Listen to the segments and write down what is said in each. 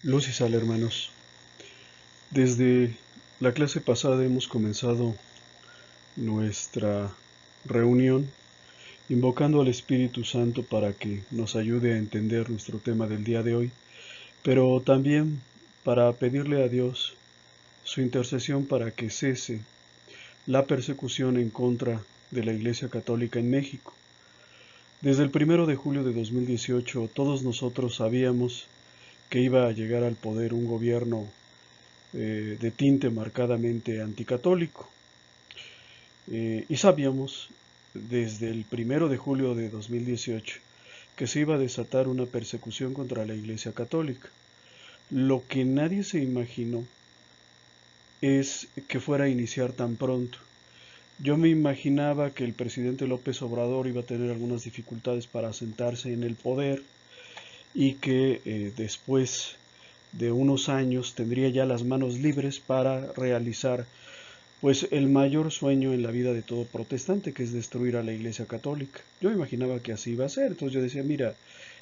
Luz y sal, hermanos. Desde la clase pasada hemos comenzado nuestra reunión invocando al Espíritu Santo para que nos ayude a entender nuestro tema del día de hoy, pero también para pedirle a Dios su intercesión para que cese la persecución en contra de la Iglesia Católica en México. Desde el 1 de julio de 2018 todos nosotros sabíamos que iba a llegar al poder un gobierno de tinte marcadamente anticatólico. Y sabíamos desde el 1 de julio de 2018 que se iba a desatar una persecución contra la Iglesia Católica. Lo que nadie se imaginó es que fuera a iniciar tan pronto. Yo me imaginaba que el presidente López Obrador iba a tener algunas dificultades para sentarse en el poder y que después de unos años tendría ya las manos libres para realizar pues el mayor sueño en la vida de todo protestante, que es destruir a la Iglesia Católica. Yo me imaginaba que así iba a ser, entonces yo decía, mira,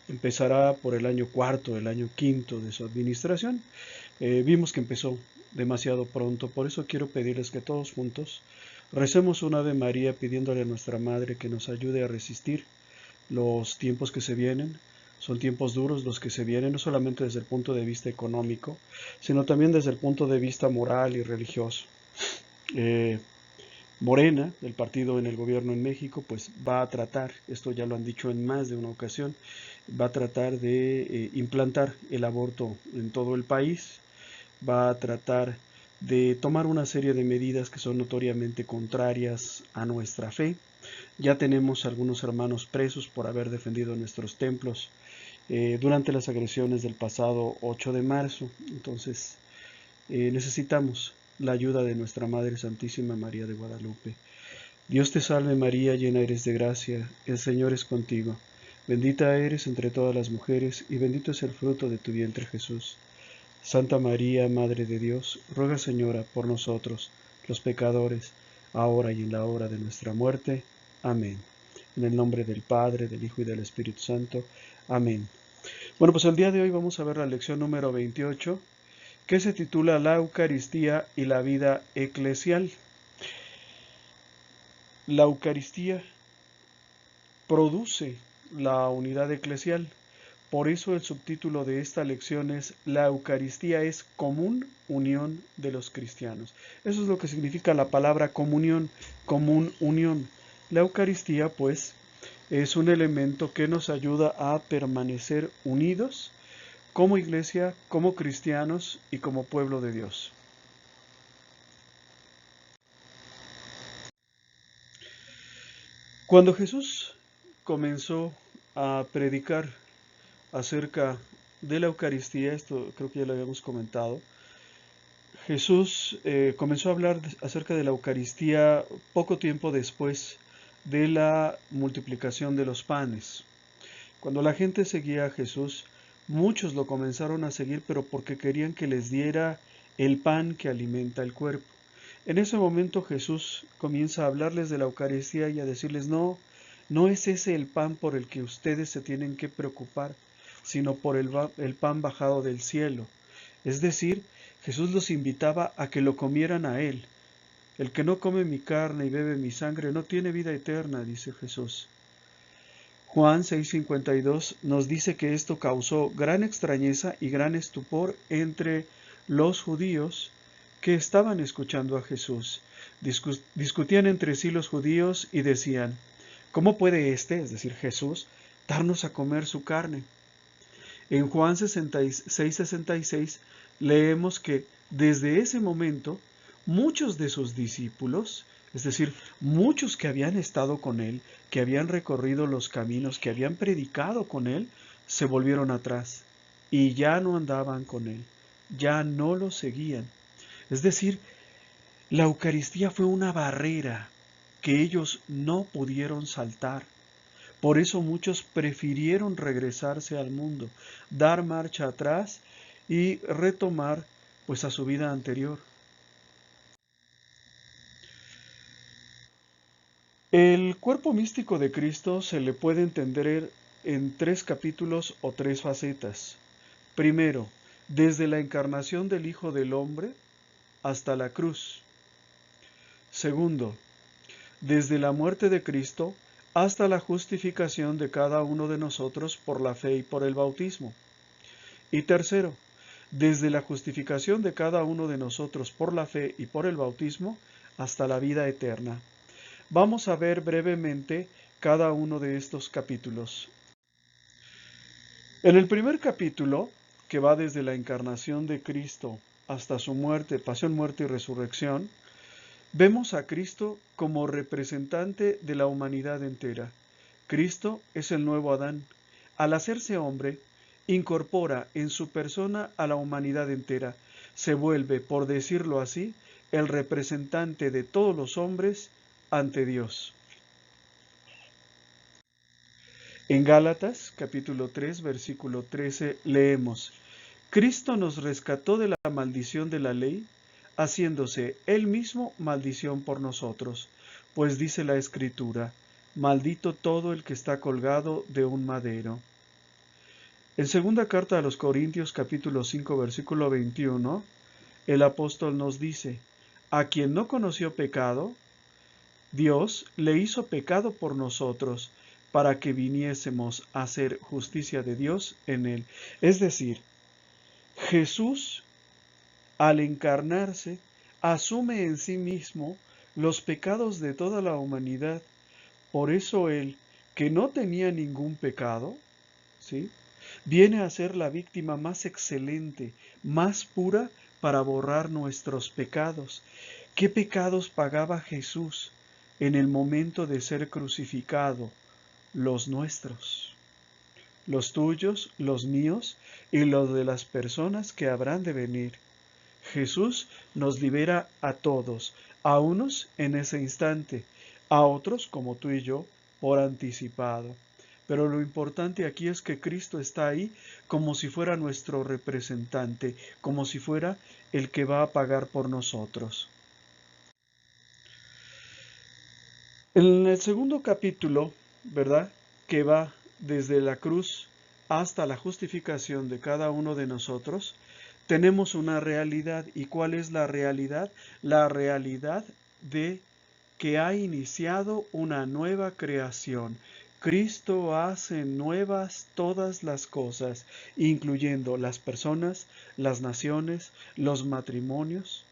empezará por el año cuarto, el año quinto de su administración. Vimos que empezó demasiado pronto, por eso quiero pedirles que todos juntos recemos una Ave María pidiéndole a nuestra Madre que nos ayude a resistir los tiempos que se vienen. Son tiempos duros los que se vienen, no solamente desde el punto de vista económico, sino también desde el punto de vista moral y religioso. Eh, Morena, el partido en el gobierno en México, pues va a tratar, esto ya lo han dicho en más de una ocasión, va a tratar de implantar el aborto en todo el país, va a tratar de tomar una serie de medidas que son notoriamente contrarias a nuestra fe. Ya tenemos algunos hermanos presos por haber defendido nuestros templos durante las agresiones del pasado 8 de marzo. Entonces, necesitamos la ayuda de nuestra Madre Santísima María de Guadalupe. Dios te salve María, llena eres de gracia, el Señor es contigo. Bendita eres entre todas las mujeres y bendito es el fruto de tu vientre Jesús. Santa María, Madre de Dios, ruega Señora por nosotros, los pecadores, ahora y en la hora de nuestra muerte. Amén. En el nombre del Padre, del Hijo y del Espíritu Santo. Amén. Bueno, pues el día de hoy vamos a ver la lección número 28, que se titula La Eucaristía y la vida eclesial. La Eucaristía produce la unidad eclesial. Por eso el subtítulo de esta lección es La Eucaristía es común unión de los cristianos. Eso es lo que significa la palabra comunión, común unión. La Eucaristía, pues, es un elemento que nos ayuda a permanecer unidos como iglesia, como cristianos y como pueblo de Dios. Cuando Jesús comenzó a predicar acerca de la Eucaristía, esto creo que ya lo habíamos comentado, Jesús comenzó a hablar acerca de la Eucaristía poco tiempo después de la multiplicación de los panes. Cuando la gente seguía a Jesús, muchos lo comenzaron a seguir, pero porque querían que les diera el pan que alimenta el cuerpo. En ese momento Jesús comienza a hablarles de la Eucaristía y a decirles, no, no es ese el pan por el que ustedes se tienen que preocupar, sino por el pan bajado del cielo. Es decir, Jesús los invitaba a que lo comieran a Él. El que no come mi carne y bebe mi sangre no tiene vida eterna, dice Jesús. Juan 6:52 nos dice que esto causó gran extrañeza y gran estupor entre los judíos que estaban escuchando a Jesús. Discutían entre sí los judíos y decían, ¿cómo puede es decir, Jesús, darnos a comer su carne? En Juan 6:66 leemos que desde ese momento muchos de sus discípulos, es decir, muchos que habían estado con él, que habían recorrido los caminos, que habían predicado con él, se volvieron atrás y ya no andaban con él, ya no lo seguían. Es decir, la Eucaristía fue una barrera que ellos no pudieron saltar. Por eso muchos prefirieron regresarse al mundo, dar marcha atrás y retomar pues a su vida anterior. El cuerpo místico de Cristo se le puede entender en tres capítulos o tres facetas. Primero, desde la encarnación del Hijo del Hombre hasta la cruz. Segundo, desde la muerte de Cristo hasta la justificación de cada uno de nosotros por la fe y por el bautismo. Y tercero, desde la justificación de cada uno de nosotros por la fe y por el bautismo hasta la vida eterna. Vamos a ver brevemente cada uno de estos capítulos. En el primer capítulo, que va desde la encarnación de Cristo hasta su muerte, pasión, muerte y resurrección, vemos a Cristo como representante de la humanidad entera. Cristo es el nuevo Adán. Al hacerse hombre, incorpora en su persona a la humanidad entera. Se vuelve, por decirlo así, el representante de todos los hombres ante Dios. En Gálatas, capítulo 3, versículo 13, leemos: Cristo nos rescató de la maldición de la ley, haciéndose Él mismo maldición por nosotros, pues dice la Escritura: maldito todo el que está colgado de un madero. En segunda carta a los Corintios, capítulo 5, versículo 21, el apóstol nos dice: a quien no conoció pecado, Dios le hizo pecado por nosotros, para que viniésemos a hacer justicia de Dios en él. Es decir, Jesús, al encarnarse, asume en sí mismo los pecados de toda la humanidad. Por eso él, que no tenía ningún pecado, ¿sí?, viene a ser la víctima más excelente, más pura para borrar nuestros pecados. ¿Qué pecados pagaba Jesús en el momento de ser crucificado? Los nuestros, los tuyos, los míos y los de las personas que habrán de venir. Jesús nos libera a todos, a unos en ese instante, a otros, como tú y yo, por anticipado. Pero lo importante aquí es que Cristo está ahí como si fuera nuestro representante, como si fuera el que va a pagar por nosotros. En el segundo capítulo, ¿verdad?, que va desde la cruz hasta la justificación de cada uno de nosotros, tenemos una realidad. ¿Y cuál es la realidad? La realidad de que ha iniciado una nueva creación. Cristo hace nuevas todas las cosas, incluyendo las personas, las naciones, los matrimonios,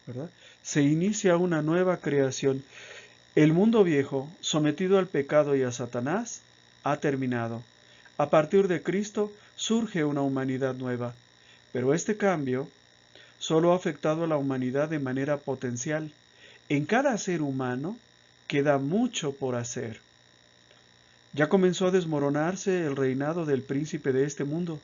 ¿verdad? Se inicia una nueva creación. El mundo viejo, sometido al pecado y a Satanás, ha terminado. A partir de Cristo surge una humanidad nueva. Pero este cambio solo ha afectado a la humanidad de manera potencial. En cada ser humano queda mucho por hacer. Ya comenzó a desmoronarse el reinado del príncipe de este mundo,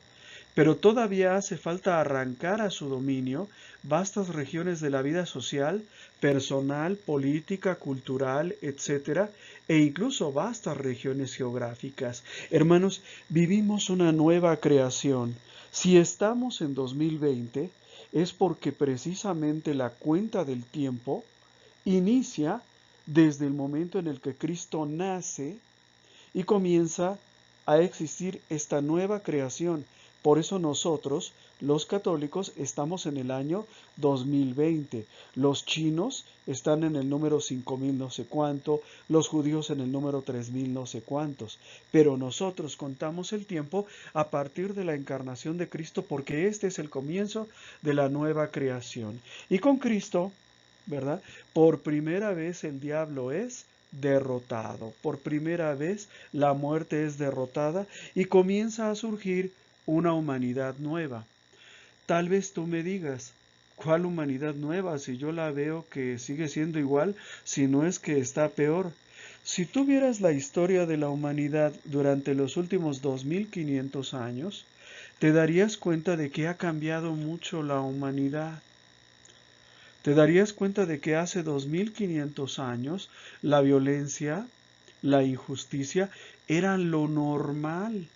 pero todavía hace falta arrancar a su dominio vastas regiones de la vida social, personal, política, cultural, etc., e incluso vastas regiones geográficas. Hermanos, vivimos una nueva creación. Si estamos en 2020, es porque precisamente la cuenta del tiempo inicia desde el momento en el que Cristo nace y comienza a existir esta nueva creación. Por eso nosotros, los católicos, estamos en el año 2020. Los chinos están en el número 5000 no sé cuánto, los judíos en el número 3000 no sé cuántos. Pero nosotros contamos el tiempo a partir de la encarnación de Cristo, porque este es el comienzo de la nueva creación. Y con Cristo, ¿verdad?, por primera vez el diablo es derrotado. Por primera vez la muerte es derrotada y comienza a surgir una humanidad nueva. Tal vez tú me digas: ¿cuál humanidad nueva? Si yo la veo que sigue siendo igual, si no es que está peor. Si tú vieras la historia de la humanidad durante los últimos 2500 años, te darías cuenta de que ha cambiado mucho la humanidad. Te darías cuenta de que hace 2500 años la violencia, la injusticia eran lo normal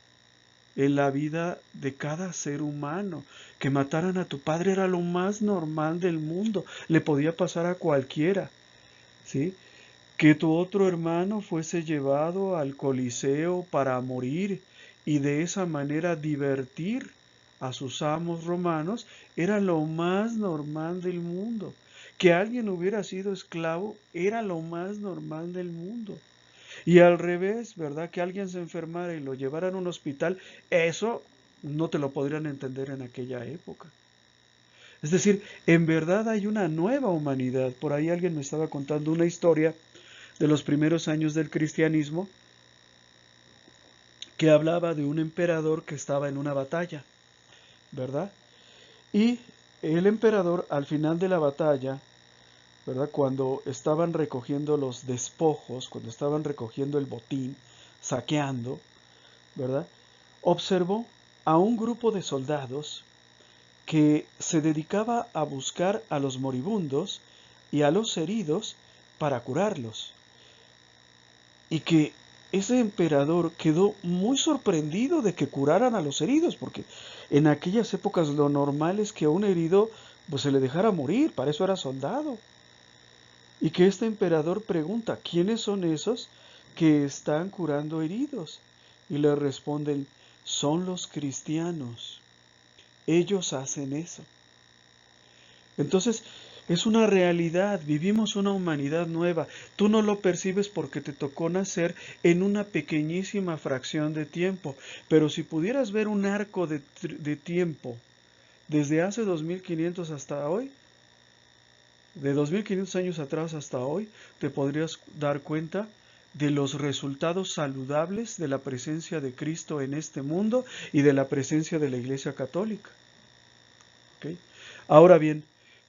en la vida de cada ser humano. Que mataran a tu padre era lo más normal del mundo, le podía pasar a cualquiera, ¿sí? Que tu otro hermano fuese llevado al Coliseo para morir y de esa manera divertir a sus amos romanos era lo más normal del mundo. Que alguien hubiera sido esclavo era lo más normal del mundo. Y al revés, ¿verdad? Que alguien se enfermara y lo llevaran a un hospital, eso no te lo podrían entender en aquella época. Es decir, en verdad hay una nueva humanidad. Por ahí alguien me estaba contando una historia de los primeros años del cristianismo que hablaba de un emperador que estaba en una batalla, ¿verdad? Y el emperador al final de la batalla, ¿verdad? Cuando estaban recogiendo los despojos, cuando estaban recogiendo el botín, saqueando, ¿verdad? Observó a un grupo de soldados que se dedicaba a buscar a los moribundos y a los heridos para curarlos. Y que ese emperador quedó muy sorprendido de que curaran a los heridos, porque en aquellas épocas lo normal es que a un herido pues se le dejara morir, para eso era soldado. Y que este emperador pregunta, ¿quiénes son esos que están curando heridos? Y le responden, son los cristianos. Ellos hacen eso. Entonces, es una realidad, vivimos una humanidad nueva. Tú no lo percibes porque te tocó nacer en una pequeñísima fracción de tiempo, pero si pudieras ver un arco de tiempo desde hace 2500 hasta hoy, de 2500 años atrás hasta hoy, te podrías dar cuenta de los resultados saludables de la presencia de Cristo en este mundo y de la presencia de la Iglesia Católica. ¿Okay? Ahora bien,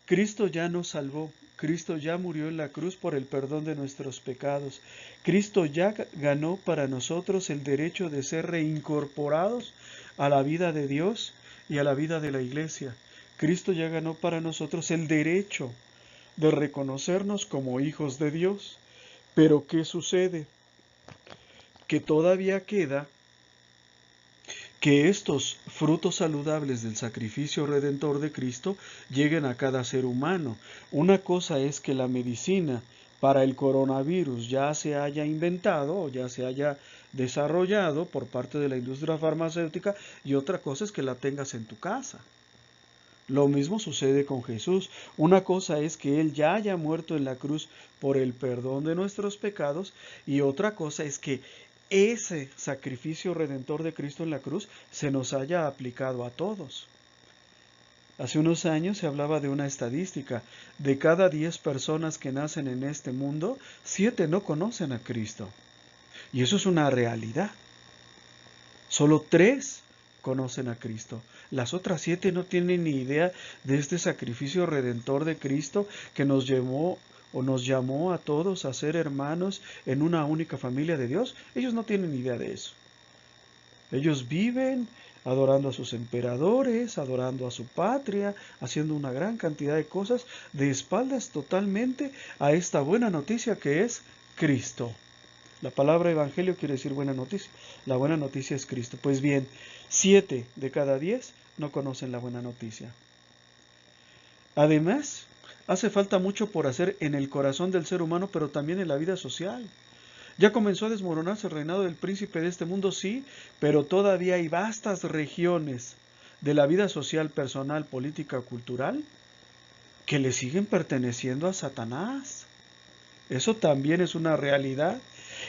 Cristo ya nos salvó, Cristo ya murió en la cruz por el perdón de nuestros pecados, Cristo ya ganó para nosotros el derecho de ser reincorporados a la vida de Dios y a la vida de la Iglesia. Cristo ya ganó para nosotros el derecho de reconocernos como hijos de Dios. Pero ¿qué sucede? Que todavía queda que estos frutos saludables del sacrificio redentor de Cristo lleguen a cada ser humano. Una cosa es que la medicina para el coronavirus ya se haya inventado o ya se haya desarrollado por parte de la industria farmacéutica y otra cosa es que la tengas en tu casa. Lo mismo sucede con Jesús. Una cosa es que Él ya haya muerto en la cruz por el perdón de nuestros pecados y otra cosa es que ese sacrificio redentor de Cristo en la cruz se nos haya aplicado a todos. Hace unos años se hablaba de una estadística. De cada 10 personas que nacen en este mundo, 7 no conocen a Cristo. Y eso es una realidad. Solo 3 conocen a Cristo. Las otras 7 no tienen ni idea de este sacrificio redentor de Cristo que nos llevó o nos llamó a todos a ser hermanos en una única familia de Dios. Ellos no tienen ni idea de eso. Ellos viven adorando a sus emperadores, adorando a su patria, haciendo una gran cantidad de cosas de espaldas totalmente a esta buena noticia que es Cristo. La palabra evangelio quiere decir buena noticia. La buena noticia es Cristo. Pues bien, 7 de cada 10 no conocen la buena noticia. Además, hace falta mucho por hacer en el corazón del ser humano, pero también en la vida social. Ya comenzó a desmoronarse el reinado del príncipe de este mundo, sí, pero todavía hay vastas regiones de la vida social, personal, política, cultural, que le siguen perteneciendo a Satanás. Eso también es una realidad.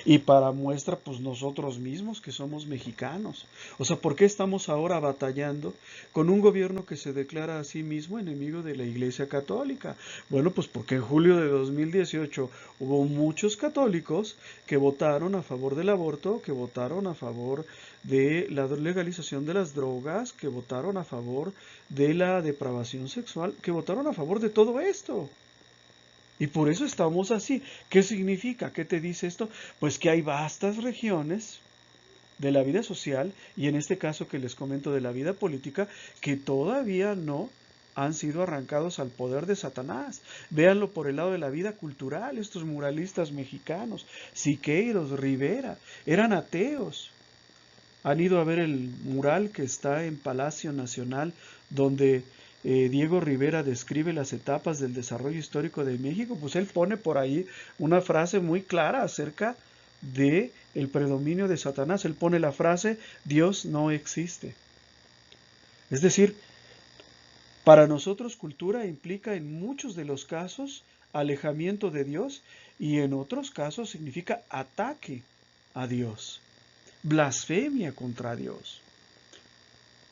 Y para muestra, pues nosotros mismos que somos mexicanos. O sea, ¿por qué estamos ahora batallando con un gobierno que se declara a sí mismo enemigo de la Iglesia Católica? Bueno, pues porque en julio de 2018 hubo muchos católicos que votaron a favor del aborto, que votaron a favor de la legalización de las drogas, que votaron a favor de la depravación sexual, que votaron a favor de todo esto. Y por eso estamos así. ¿Qué significa? ¿Qué te dice esto? Pues que hay vastas regiones de la vida social, y en este caso que les comento de la vida política, que todavía no han sido arrancados al poder de Satanás. Véanlo por el lado de la vida cultural. Estos muralistas mexicanos, Siqueiros, Rivera, eran ateos. Han ido a ver el mural que está en Palacio Nacional, donde Diego Rivera describe las etapas del desarrollo histórico de México. Pues él pone por ahí una frase muy clara acerca de el predominio de Satanás. Él pone la frase, Dios no existe. Es decir, para nosotros cultura implica en muchos de los casos alejamiento de Dios y en otros casos significa ataque a Dios, blasfemia contra Dios.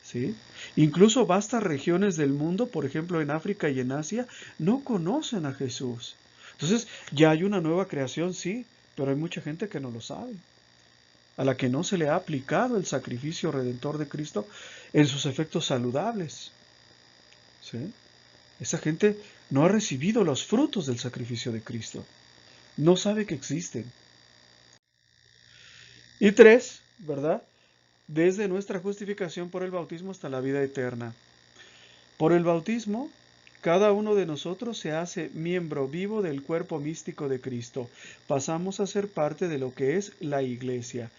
¿Sí? Incluso vastas regiones del mundo, por ejemplo en África y en Asia, no conocen a Jesús. Entonces, ya hay una nueva creación, sí, pero hay mucha gente que no lo sabe, a la que no se le ha aplicado el sacrificio redentor de Cristo en sus efectos saludables. ¿Sí? Esa gente no ha recibido los frutos del sacrificio de Cristo, no sabe que existen. Y tres, ¿verdad? Desde nuestra justificación por el bautismo hasta la vida eterna. Por el bautismo, cada uno de nosotros se hace miembro vivo del cuerpo místico de Cristo. Pasamos a ser parte de lo que es la Iglesia.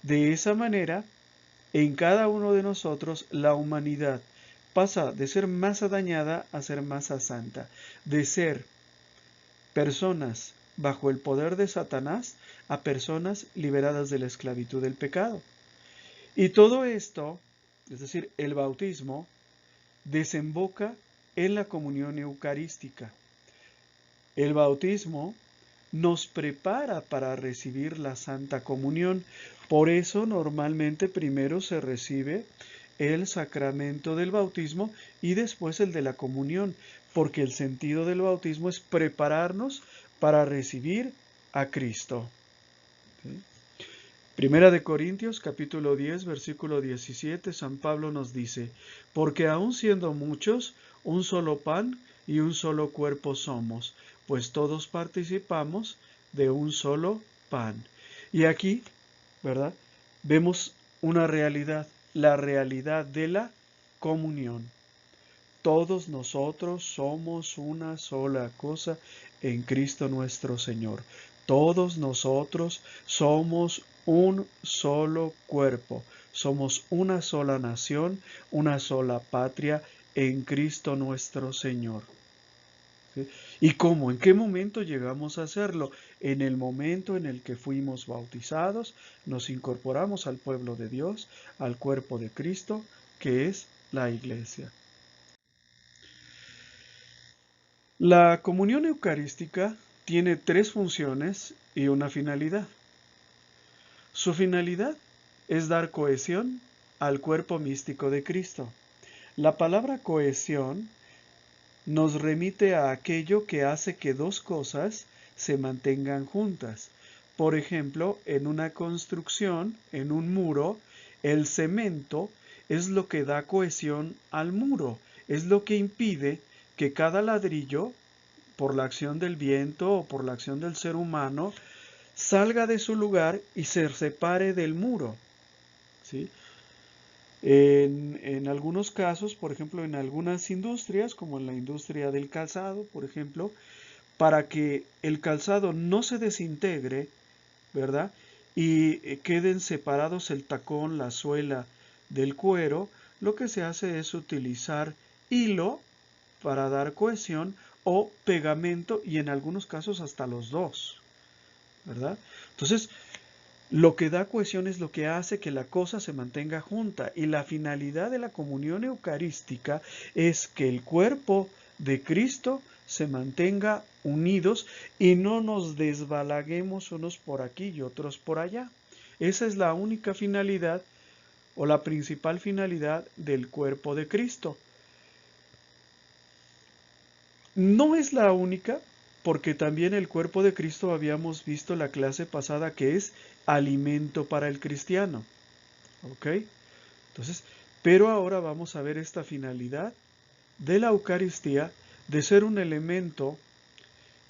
De esa manera, en cada uno de nosotros, la humanidad pasa de ser masa dañada a ser masa santa, de ser personas bajo el poder de Satanás a personas liberadas de la esclavitud del pecado. Y todo esto, es decir, el bautismo, desemboca en la comunión eucarística. El bautismo nos prepara para recibir la Santa Comunión. Por eso normalmente primero se recibe el sacramento del bautismo y después el de la comunión, porque el sentido del bautismo es prepararnos para recibir a Cristo. ¿Sí? Primera de Corintios, capítulo 10, versículo 17, San Pablo nos dice, porque aun siendo muchos, un solo pan y un solo cuerpo somos, pues todos participamos de un solo pan. Y aquí, ¿verdad? Vemos una realidad, la realidad de la comunión. Todos nosotros somos una sola cosa en Cristo nuestro Señor. Todos nosotros somos un solo cuerpo. Somos una sola nación, una sola patria en Cristo nuestro Señor. ¿Sí? ¿Y cómo? ¿En qué momento llegamos a hacerlo? En el momento en el que fuimos bautizados, nos incorporamos al pueblo de Dios, al cuerpo de Cristo, que es la Iglesia. La comunión eucarística tiene tres funciones y una finalidad. Su finalidad es dar cohesión al cuerpo místico de Cristo. La palabra cohesión nos remite a aquello que hace que dos cosas se mantengan juntas. Por ejemplo, en una construcción, en un muro, el cemento es lo que da cohesión al muro, es lo que impide que cada ladrillo, por la acción del viento o por la acción del ser humano, salga de su lugar y se separe del muro. ¿Sí? En algunos casos, por ejemplo, en algunas industrias, como en la industria del calzado, por ejemplo, para que el calzado no se desintegre, ¿verdad? Y queden separados el tacón, la suela del cuero, lo que se hace es utilizar hilo para dar cohesión o pegamento y en algunos casos hasta los dos, ¿verdad? Entonces, lo que da cohesión es lo que hace que la cosa se mantenga junta y la finalidad de la comunión eucarística es que el cuerpo de Cristo se mantenga unidos y no nos desbalaguemos unos por aquí y otros por allá. Esa es la única finalidad o la principal finalidad del cuerpo de Cristo. No es la única, porque también el cuerpo de Cristo habíamos visto la clase pasada que es alimento para el cristiano. ¿Ok? Entonces, pero ahora vamos a ver esta finalidad de la Eucaristía de ser un elemento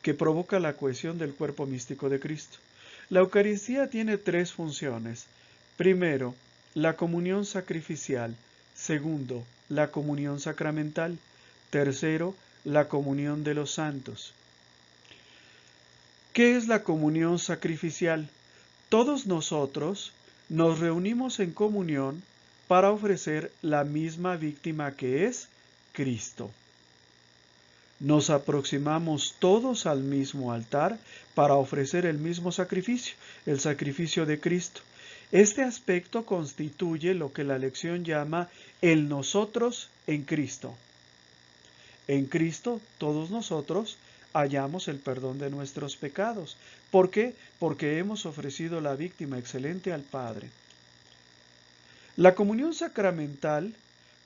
que provoca la cohesión del cuerpo místico de Cristo. La Eucaristía tiene tres funciones. Primero, la comunión sacrificial. Segundo, la comunión sacramental. Tercero, la comunión de los santos. ¿Qué es la comunión sacrificial? Todos nosotros nos reunimos en comunión para ofrecer la misma víctima que es Cristo. Nos aproximamos todos al mismo altar para ofrecer el mismo sacrificio, el sacrificio de Cristo. Este aspecto constituye lo que la lección llama el nosotros en Cristo. En Cristo, todos nosotros hallamos el perdón de nuestros pecados. ¿Por qué? Porque hemos ofrecido la víctima excelente al Padre. La comunión sacramental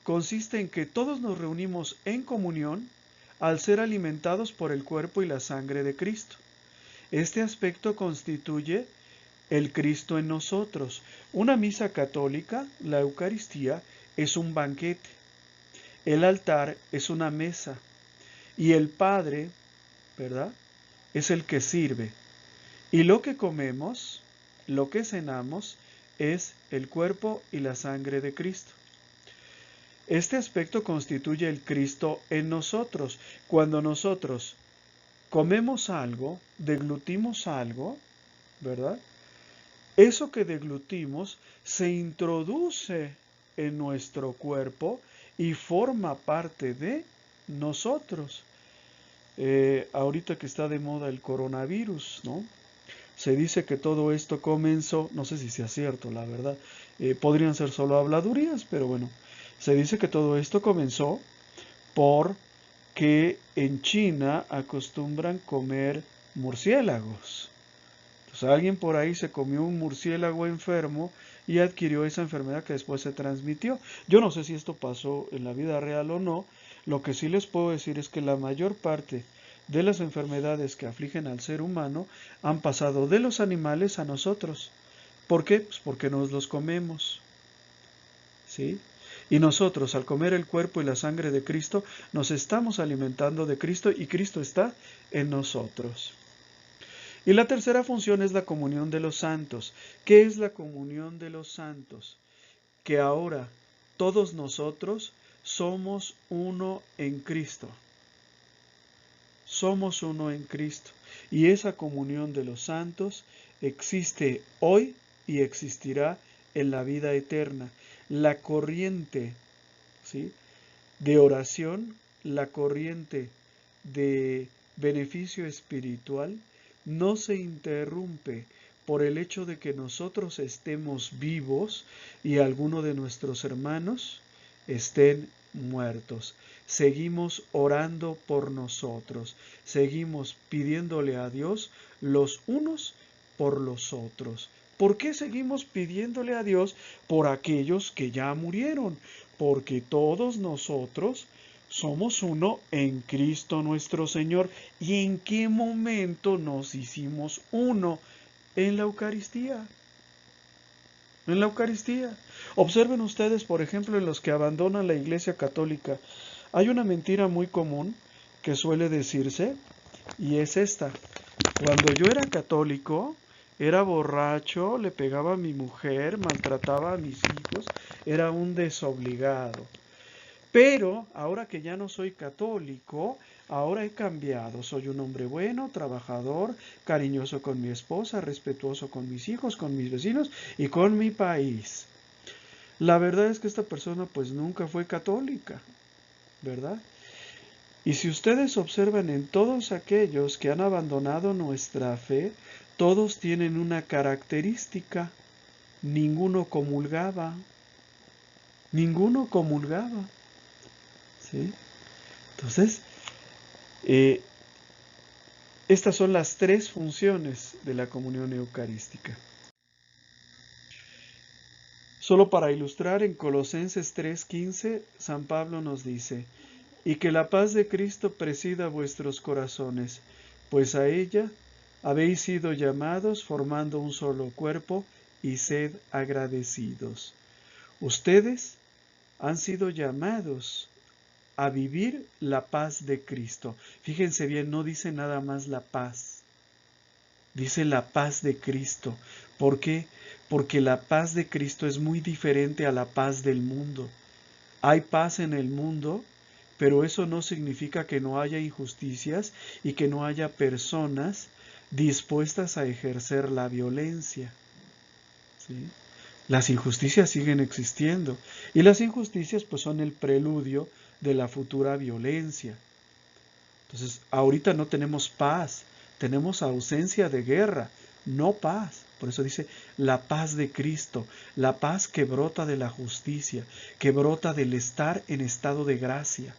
consiste en que todos nos reunimos en comunión al ser alimentados por el cuerpo y la sangre de Cristo. Este aspecto constituye el Cristo en nosotros. Una misa católica, la Eucaristía, es un banquete. El altar es una mesa. Y el Padre, ¿verdad?, es el que sirve. Y lo que comemos, lo que cenamos, es el cuerpo y la sangre de Cristo. Este aspecto constituye el Cristo en nosotros. Cuando nosotros comemos algo, deglutimos algo, ¿verdad? Eso que deglutimos se introduce en nuestro cuerpo y forma parte de nosotros. Ahorita que está de moda el coronavirus, ¿no? Se dice que todo esto comenzó, no sé si sea cierto, la verdad, podrían ser solo habladurías, pero bueno, se dice que todo esto comenzó porque en China acostumbran comer murciélagos. Entonces alguien por ahí se comió un murciélago enfermo y adquirió esa enfermedad que después se transmitió. Yo no sé si esto pasó en la vida real o no. Lo que sí les puedo decir es que la mayor parte de las enfermedades que afligen al ser humano han pasado de los animales a nosotros. ¿Por qué? Pues porque nos los comemos. ¿Sí? Y nosotros, al comer el cuerpo y la sangre de Cristo, nos estamos alimentando de Cristo y Cristo está en nosotros. Y la tercera función es la comunión de los santos. ¿Qué es la comunión de los santos? Que ahora todos nosotros somos uno en Cristo. Somos uno en Cristo. Y esa comunión de los santos existe hoy y existirá en la vida eterna. La corriente, ¿sí?, de oración, la corriente de beneficio espiritual no se interrumpe por el hecho de que nosotros estemos vivos y alguno de nuestros hermanos estén muertos. Seguimos orando por nosotros, seguimos pidiéndole a Dios los unos por los otros. ¿Por qué seguimos pidiéndole a Dios por aquellos que ya murieron? Porque todos nosotros somos uno en Cristo nuestro Señor. ¿Y en qué momento nos hicimos uno? En la Eucaristía. En la Eucaristía. Observen ustedes, por ejemplo, en los que abandonan la Iglesia Católica. Hay una mentira muy común que suele decirse, y es esta. Cuando yo era católico, era borracho, le pegaba a mi mujer, maltrataba a mis hijos, era un desobligado. Pero ahora que ya no soy católico, ahora he cambiado. Soy un hombre bueno, trabajador, cariñoso con mi esposa, respetuoso con mis hijos, con mis vecinos y con mi país. La verdad es que esta persona pues nunca fue católica, ¿verdad? Y si ustedes observan en todos aquellos que han abandonado nuestra fe, todos tienen una característica: ninguno comulgaba. Ninguno comulgaba. ¿Sí? Entonces, estas son las tres funciones de la comunión eucarística. Solo para ilustrar, en Colosenses 3:15, San Pablo nos dice: y que la paz de Cristo presida vuestros corazones, pues a ella habéis sido llamados formando un solo cuerpo, y sed agradecidos. Ustedes han sido llamados a vivir la paz de Cristo. Fíjense bien, no dice nada más la paz, dice la paz de Cristo. ¿Por qué? Porque la paz de Cristo es muy diferente a la paz del mundo. Hay paz en el mundo, pero eso no significa que no haya injusticias y que no haya personas dispuestas a ejercer la violencia. ¿Sí? Las injusticias siguen existiendo y las injusticias pues son el preludio de la futura violencia. Entonces, ahorita no tenemos paz, tenemos ausencia de guerra, no paz. Por eso dice la paz de Cristo, la paz que brota de la justicia, que brota del estar en estado de gracia.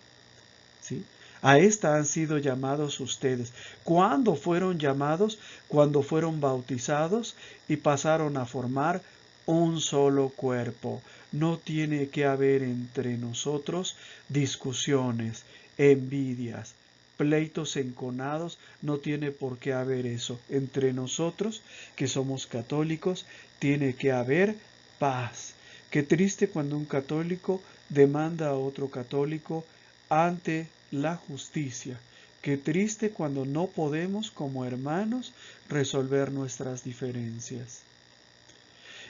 ¿Sí? A esta han sido llamados ustedes. ¿Cuándo fueron llamados? Cuando fueron bautizados y pasaron a formar un solo cuerpo. No tiene que haber entre nosotros discusiones, envidias, pleitos enconados. No tiene por qué haber eso. Entre nosotros, que somos católicos, tiene que haber paz. Qué triste cuando un católico demanda a otro católico ante la justicia. Qué triste cuando no podemos como hermanos resolver nuestras diferencias.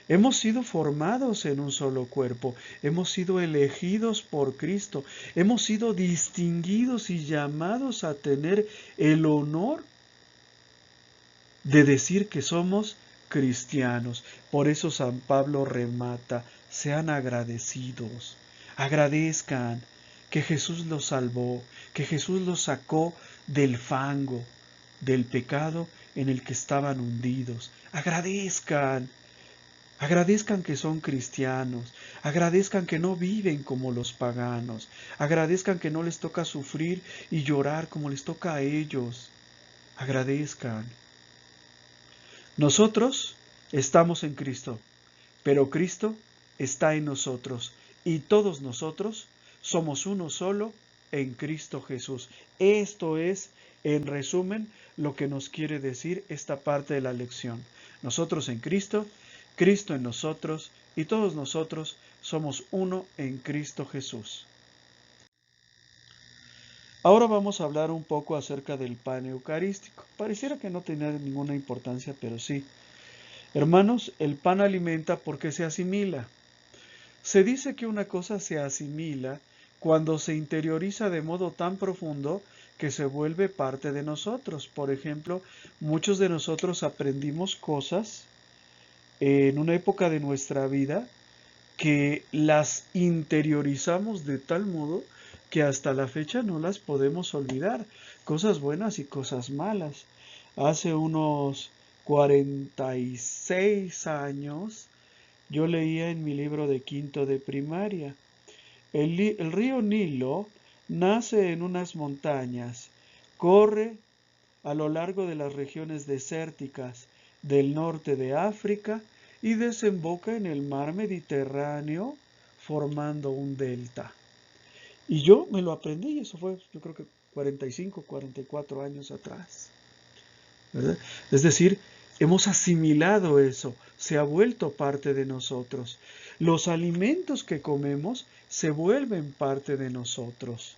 Hemos sido formados en un solo cuerpo, hemos sido elegidos por Cristo, hemos sido distinguidos y llamados a tener el honor de decir que somos cristianos. Por eso San Pablo remata, sean agradecidos, agradezcan que Jesús los salvó, que Jesús los sacó del fango, del pecado en el que estaban hundidos. Agradezcan, agradezcan que son cristianos, agradezcan que no viven como los paganos, agradezcan que no les toca sufrir y llorar como les toca a ellos. Agradezcan. Nosotros estamos en Cristo, pero Cristo está en nosotros y todos nosotros somos uno solo en Cristo Jesús. Esto es, en resumen, lo que nos quiere decir esta parte de la lección. Nosotros en Cristo, Cristo en nosotros y todos nosotros somos uno en Cristo Jesús. Ahora vamos a hablar un poco acerca del pan eucarístico. Pareciera que no tenía ninguna importancia, pero sí. Hermanos, el pan alimenta porque se asimila. Se dice que una cosa se asimila cuando se interioriza de modo tan profundo que se vuelve parte de nosotros. Por ejemplo, muchos de nosotros aprendimos cosas en una época de nuestra vida que las interiorizamos de tal modo que hasta la fecha no las podemos olvidar. Cosas buenas y cosas malas. Hace unos 46 años, yo leía en mi libro de quinto de primaria, el río Nilo nace en unas montañas, corre a lo largo de las regiones desérticas del norte de África y desemboca en el mar Mediterráneo formando un delta. Y yo me lo aprendí, eso fue yo creo que 45, 44 años atrás. ¿Verdad? Es decir, hemos asimilado eso, se ha vuelto parte de nosotros. Los alimentos que comemos se vuelven parte de nosotros.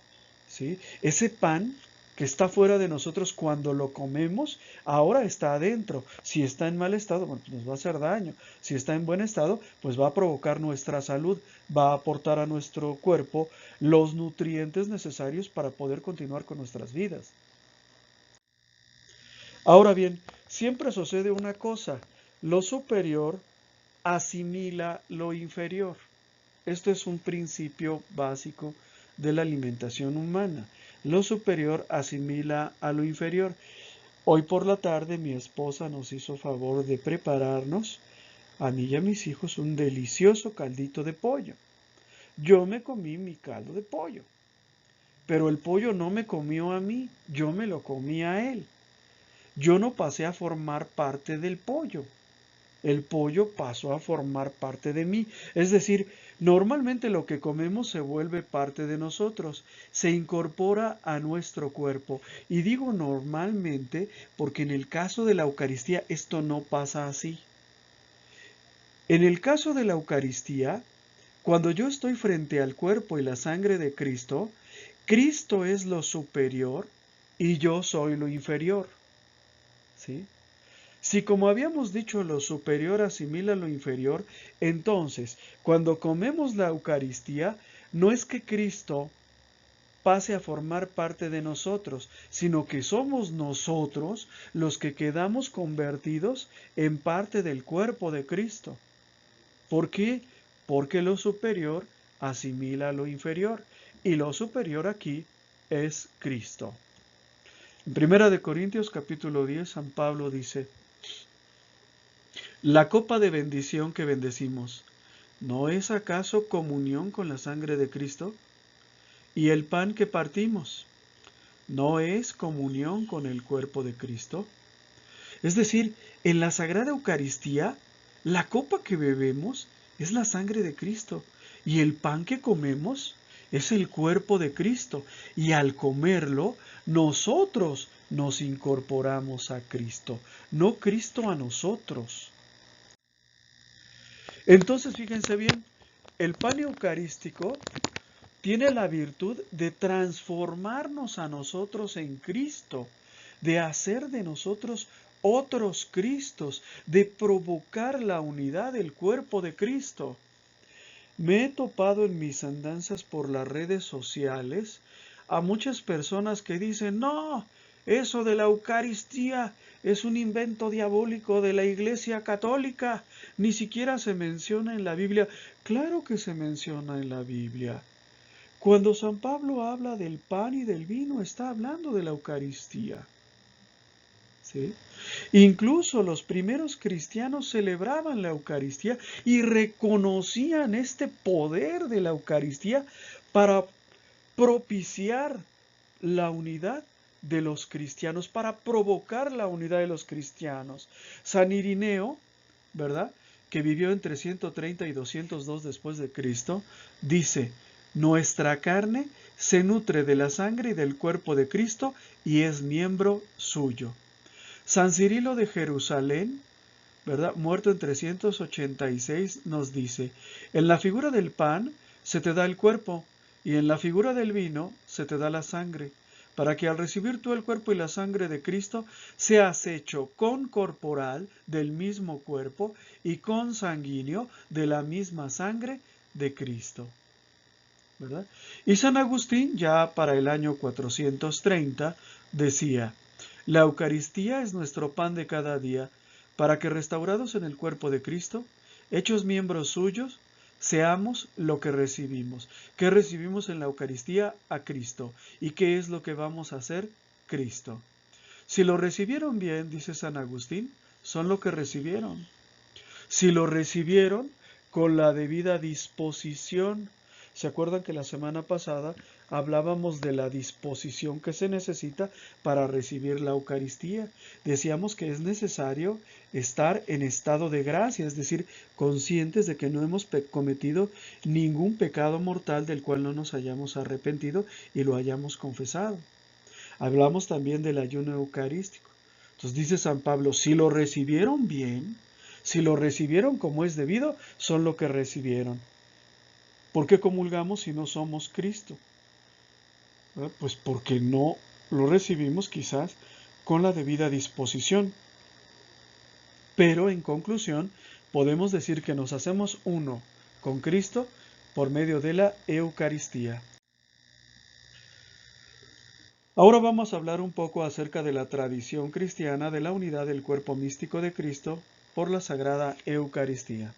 ¿Sí? Ese pan que está fuera de nosotros cuando lo comemos, ahora está adentro. Si está en mal estado, bueno, nos va a hacer daño. Si está en buen estado, pues va a provocar nuestra salud, va a aportar a nuestro cuerpo los nutrientes necesarios para poder continuar con nuestras vidas. Ahora bien, siempre sucede una cosa, lo superior asimila lo inferior. Esto es un principio básico de la alimentación humana. Lo superior asimila a lo inferior. Hoy por la tarde mi esposa nos hizo favor de prepararnos, a mí y a mis hijos, un delicioso caldito de pollo. Yo me comí mi caldo de pollo, pero el pollo no me comió a mí, yo me lo comí a él. Yo no pasé a formar parte del pollo. El pollo pasó a formar parte de mí. Es decir, normalmente lo que comemos se vuelve parte de nosotros, se incorpora a nuestro cuerpo. Y digo normalmente porque en el caso de la Eucaristía esto no pasa así. En el caso de la Eucaristía, cuando yo estoy frente al cuerpo y la sangre de Cristo, Cristo es lo superior y yo soy lo inferior. ¿Sí? Si como habíamos dicho lo superior asimila lo inferior, entonces cuando comemos la Eucaristía no es que Cristo pase a formar parte de nosotros, sino que somos nosotros los que quedamos convertidos en parte del cuerpo de Cristo. ¿Por qué? Porque lo superior asimila lo inferior y lo superior aquí es Cristo. En 1 Corintios capítulo 10, San Pablo dice: La copa de bendición que bendecimos, ¿no es acaso comunión con la sangre de Cristo? Y el pan que partimos, ¿no es comunión con el cuerpo de Cristo? Es decir, en la Sagrada Eucaristía, la copa que bebemos es la sangre de Cristo y el pan que comemos es el cuerpo de Cristo. Y al comerlo, nosotros nos incorporamos a Cristo, no Cristo a nosotros. Entonces, fíjense bien, el pan eucarístico tiene la virtud de transformarnos a nosotros en Cristo, de hacer de nosotros otros Cristos, de provocar la unidad del cuerpo de Cristo. Me he topado en mis andanzas por las redes sociales a muchas personas que dicen, no, eso de la Eucaristía es un invento diabólico de la Iglesia Católica, ni siquiera se menciona en la Biblia. Claro que se menciona en la Biblia. Cuando San Pablo habla del pan y del vino, está hablando de la Eucaristía. ¿Sí? Incluso los primeros cristianos celebraban la Eucaristía y reconocían este poder de la Eucaristía para propiciar la unidad de los cristianos, para provocar la unidad de los cristianos. San Irineo, ¿verdad?, que vivió entre 130 y 202 después de Cristo, dice, nuestra carne se nutre de la sangre y del cuerpo de Cristo y es miembro suyo. San Cirilo de Jerusalén, ¿verdad?, muerto en 386, nos dice, en la figura del pan se te da el cuerpo y en la figura del vino se te da la sangre, para que al recibir tú el cuerpo y la sangre de Cristo seas hecho concorporal del mismo cuerpo y consanguíneo de la misma sangre de Cristo. ¿Verdad? Y San Agustín, ya para el año 430, decía, la Eucaristía es nuestro pan de cada día, para que restaurados en el cuerpo de Cristo, hechos miembros suyos, seamos lo que recibimos. ¿Qué recibimos en la Eucaristía? A Cristo. ¿Y qué es lo que vamos a hacer? Cristo. Si lo recibieron bien, dice San Agustín, son lo que recibieron. Si lo recibieron con la debida disposición. ¿Se acuerdan que la semana pasada hablábamos de la disposición que se necesita para recibir la Eucaristía? Decíamos que es necesario estar en estado de gracia, es decir, conscientes de que no hemos cometido ningún pecado mortal del cual no nos hayamos arrepentido y lo hayamos confesado. Hablamos también del ayuno eucarístico. Entonces dice San Pablo, si lo recibieron bien, si lo recibieron como es debido, son lo que recibieron. ¿Por qué comulgamos si no somos Cristo? Pues porque no lo recibimos quizás con la debida disposición. Pero en conclusión, podemos decir que nos hacemos uno con Cristo por medio de la Eucaristía. Ahora vamos a hablar un poco acerca de la tradición cristiana de la unidad del cuerpo místico de Cristo por la Sagrada Eucaristía.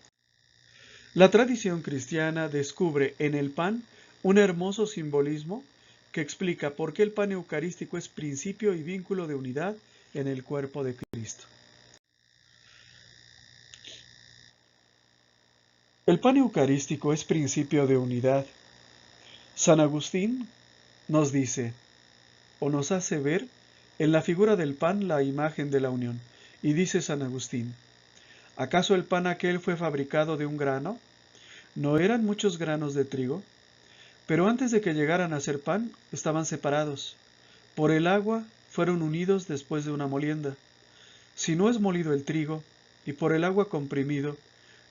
La tradición cristiana descubre en el pan un hermoso simbolismo que explica por qué el pan eucarístico es principio y vínculo de unidad en el cuerpo de Cristo. El pan eucarístico es principio de unidad. San Agustín nos dice, o nos hace ver, en la figura del pan la imagen de la unión. Y dice San Agustín, ¿acaso el pan aquel fue fabricado de un grano? ¿No eran muchos granos de trigo? Pero antes de que llegaran a ser pan, estaban separados. Por el agua fueron unidos después de una molienda. Si no es molido el trigo, y por el agua comprimido,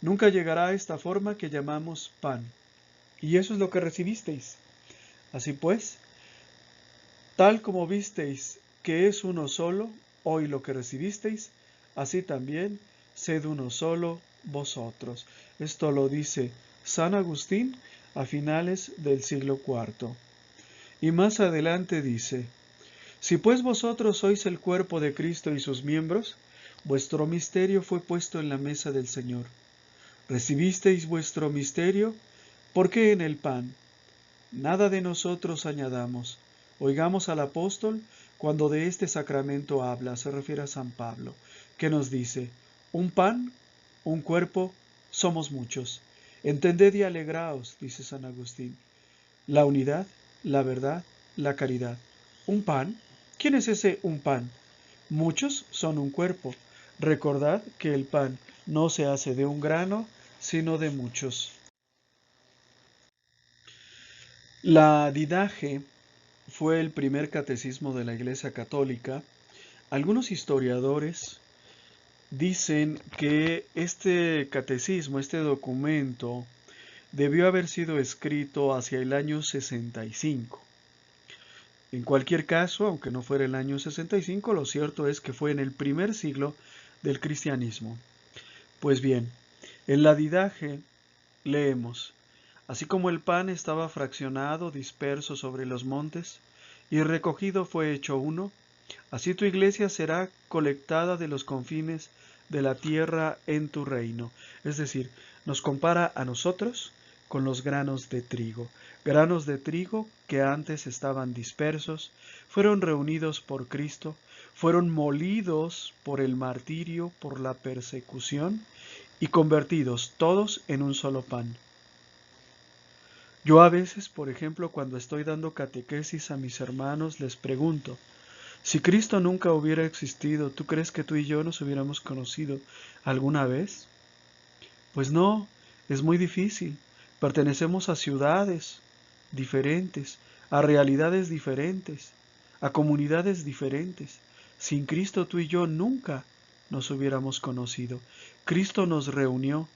nunca llegará a esta forma que llamamos pan. Y eso es lo que recibisteis. Así pues, tal como visteis que es uno solo, hoy lo que recibisteis, así también sed uno solo vosotros. Esto lo dice San Agustín a finales del siglo IV. Y más adelante dice, si pues vosotros sois el cuerpo de Cristo y sus miembros, vuestro misterio fue puesto en la mesa del Señor. Recibisteis vuestro misterio, ¿por qué en el pan? Nada de nosotros añadamos. Oigamos al apóstol cuando de este sacramento habla, se refiere a San Pablo, que nos dice, un pan un cuerpo, somos muchos. Entended y alegraos, dice San Agustín. La unidad, la verdad, la caridad. Un pan. ¿Quién es ese un pan? Muchos son un cuerpo. Recordad que el pan no se hace de un grano, sino de muchos. La Didache fue el primer catecismo de la Iglesia Católica. Algunos historiadores dicen que este catecismo, este documento, debió haber sido escrito hacia el año 65. En cualquier caso, aunque no fuera el año 65, lo cierto es que fue en el primer siglo del cristianismo. Pues bien, en la Didache leemos: así como el pan estaba fraccionado, disperso sobre los montes, y recogido fue hecho uno, así tu iglesia será colectada de los confines de la tierra en tu reino. Es decir, nos compara a nosotros con los granos de trigo que antes estaban dispersos, fueron reunidos por Cristo, fueron molidos por el martirio, por la persecución, y convertidos todos en un solo pan. Yo a veces, por ejemplo, cuando estoy dando catequesis a mis hermanos, les pregunto: si Cristo nunca hubiera existido, ¿tú crees que tú y yo nos hubiéramos conocido alguna vez? Pues no, es muy difícil. Pertenecemos a ciudades diferentes, a realidades diferentes, a comunidades diferentes. Sin Cristo tú y yo nunca nos hubiéramos conocido. Cristo nos reunió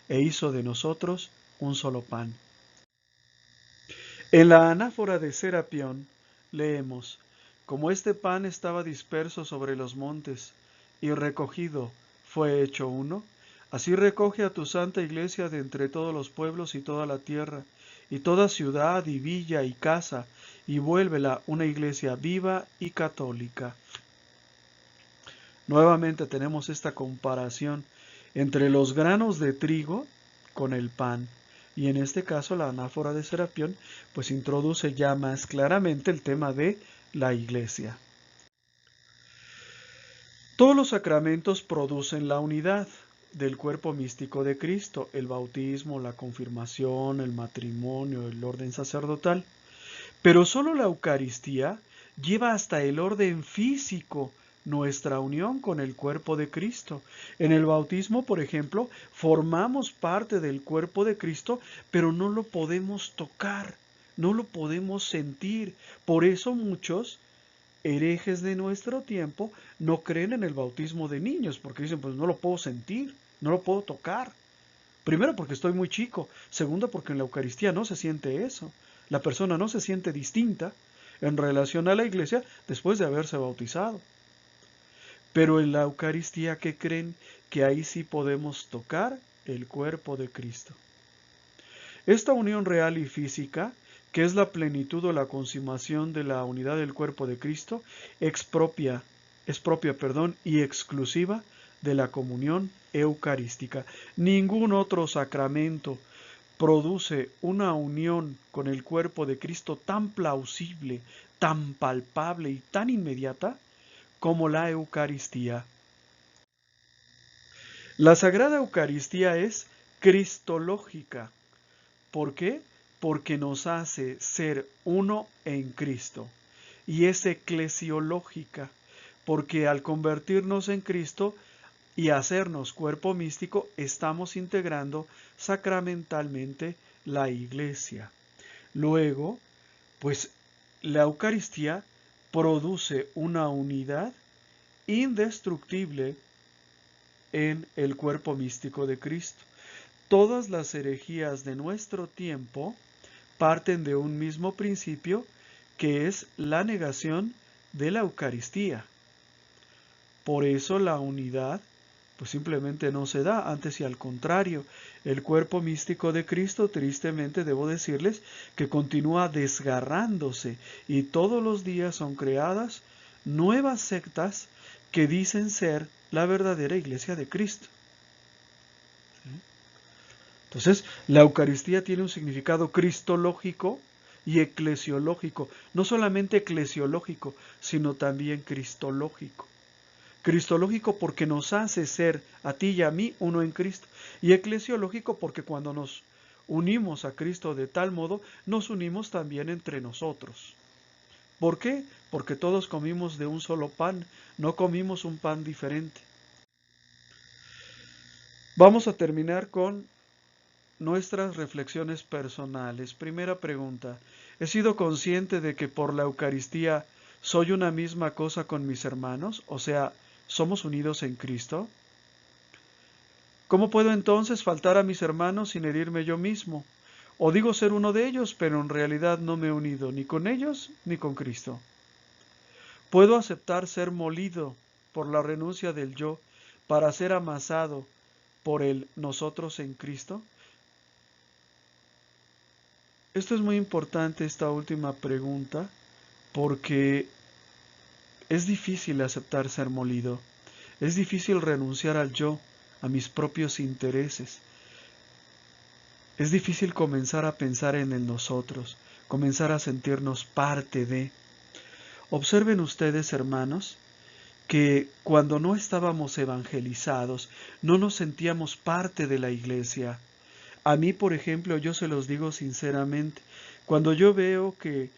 e hizo de nosotros un solo pan. En la anáfora de Serapión leemos: como este pan estaba disperso sobre los montes y recogido fue hecho uno, así recoge a tu santa iglesia de entre todos los pueblos y toda la tierra, y toda ciudad y villa y casa, y vuélvela una iglesia viva y católica. Nuevamente tenemos esta comparación entre los granos de trigo con el pan. Y en este caso la anáfora de Serapión pues introduce ya más claramente el tema de la iglesia. Todos los sacramentos producen la unidad del cuerpo místico de Cristo: el bautismo, la confirmación, el matrimonio, el orden sacerdotal. Pero solo la Eucaristía lleva hasta el orden físico nuestra unión con el cuerpo de Cristo. En el bautismo, por ejemplo, formamos parte del cuerpo de Cristo, pero no lo podemos tocar, no lo podemos sentir. Por eso muchos herejes de nuestro tiempo no creen en el bautismo de niños, porque dicen: pues no lo puedo sentir, no lo puedo tocar. Primero, porque estoy muy chico. Segundo, porque en la Eucaristía no se siente eso. La persona no se siente distinta en relación a la iglesia después de haberse bautizado. Pero en la Eucaristía, ¿qué creen? Que ahí sí podemos tocar el cuerpo de Cristo. Esta unión real y física, que es la plenitud o la consumación de la unidad del cuerpo de Cristo, es propia y exclusiva de la comunión eucarística. Ningún otro sacramento produce una unión con el cuerpo de Cristo tan plausible, tan palpable y tan inmediata como la Eucaristía. La Sagrada Eucaristía es cristológica. ¿Por qué? Porque nos hace ser uno en Cristo. Y es eclesiológica, porque al convertirnos en Cristo y hacernos cuerpo místico, estamos integrando sacramentalmente la Iglesia. Luego, pues la Eucaristía produce una unidad indestructible en el cuerpo místico de Cristo. Todas las herejías de nuestro tiempo parten de un mismo principio, que es la negación de la Eucaristía. Por eso la unidad pues simplemente no se da, antes y al contrario, el cuerpo místico de Cristo, tristemente debo decirles, que continúa desgarrándose, y todos los días son creadas nuevas sectas que dicen ser la verdadera iglesia de Cristo. Entonces, la Eucaristía tiene un significado cristológico y eclesiológico, no solamente eclesiológico, sino también cristológico. Cristológico porque nos hace ser a ti y a mí uno en Cristo. Y eclesiológico porque cuando nos unimos a Cristo de tal modo, nos unimos también entre nosotros. ¿Por qué? Porque todos comimos de un solo pan, no comimos un pan diferente. Vamos a terminar con nuestras reflexiones personales. Primera pregunta. ¿He sido consciente de que por la Eucaristía soy una misma cosa con mis hermanos? O sea, ¿somos unidos en Cristo? ¿Cómo puedo entonces faltar a mis hermanos sin herirme yo mismo? O digo ser uno de ellos, pero en realidad no me he unido ni con ellos ni con Cristo. ¿Puedo aceptar ser molido por la renuncia del yo para ser amasado por el nosotros en Cristo? Esto es muy importante, esta última pregunta, porque es difícil aceptar ser molido. Es difícil renunciar al yo, a mis propios intereses. Es difícil comenzar a pensar en el nosotros, comenzar a sentirnos parte de. Observen ustedes, hermanos, que cuando no estábamos evangelizados, no nos sentíamos parte de la iglesia. A mí, por ejemplo, yo se los digo sinceramente, cuando yo veo que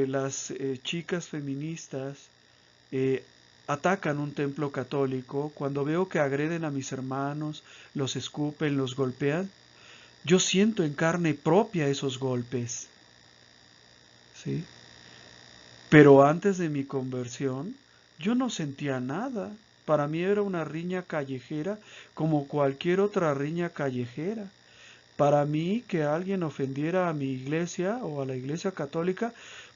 las chicas feministas atacan un templo católico, cuando veo que agreden a mis hermanos, los escupen, los golpean, yo siento en carne propia esos golpes, ¿sí? Pero antes de mi conversión, yo no sentía nada. Para mí era una riña callejera como cualquier otra riña callejera. Para mí que alguien ofendiera a mi iglesia o a la iglesia católica,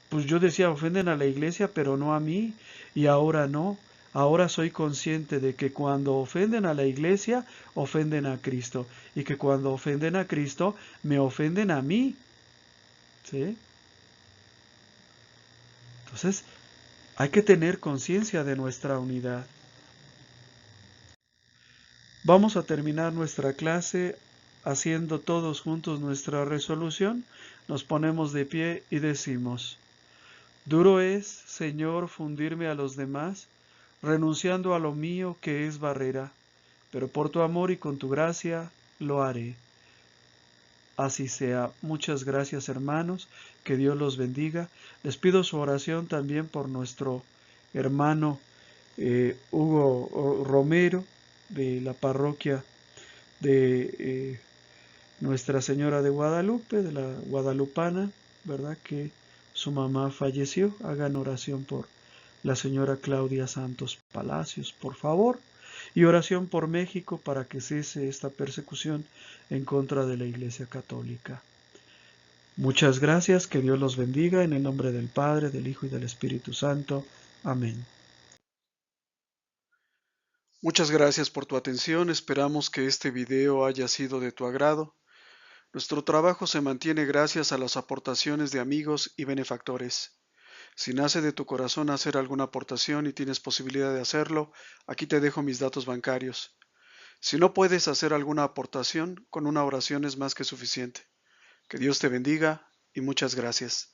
pues yo decía, ofenden a la iglesia, pero no a mí. Y ahora no. Ahora soy consciente de que cuando ofenden a la iglesia, ofenden a Cristo. Y que cuando ofenden a Cristo, me ofenden a mí. ¿Sí? Entonces, hay que tener conciencia de nuestra unidad. Vamos a terminar nuestra clase haciendo todos juntos nuestra resolución. Nos ponemos de pie y decimos: duro es, Señor, fundirme a los demás, renunciando a lo mío que es barrera, pero por tu amor y con tu gracia lo haré. Así sea. Muchas gracias, hermanos. Que Dios los bendiga. Les pido su oración también por nuestro hermano Hugo Romero, de la parroquia de Nuestra Señora de Guadalupe, de la Guadalupana, ¿verdad? Que su mamá falleció. Hagan oración por la señora Claudia Santos Palacios, por favor. Y oración por México para que cese esta persecución en contra de la Iglesia Católica. Muchas gracias, que Dios los bendiga, en el nombre del Padre, del Hijo y del Espíritu Santo. Amén. Muchas gracias por tu atención, esperamos que este video haya sido de tu agrado. Nuestro trabajo se mantiene gracias a las aportaciones de amigos y benefactores. Si nace de tu corazón hacer alguna aportación y tienes posibilidad de hacerlo, aquí te dejo mis datos bancarios. Si no puedes hacer alguna aportación, con una oración es más que suficiente. Que Dios te bendiga y muchas gracias.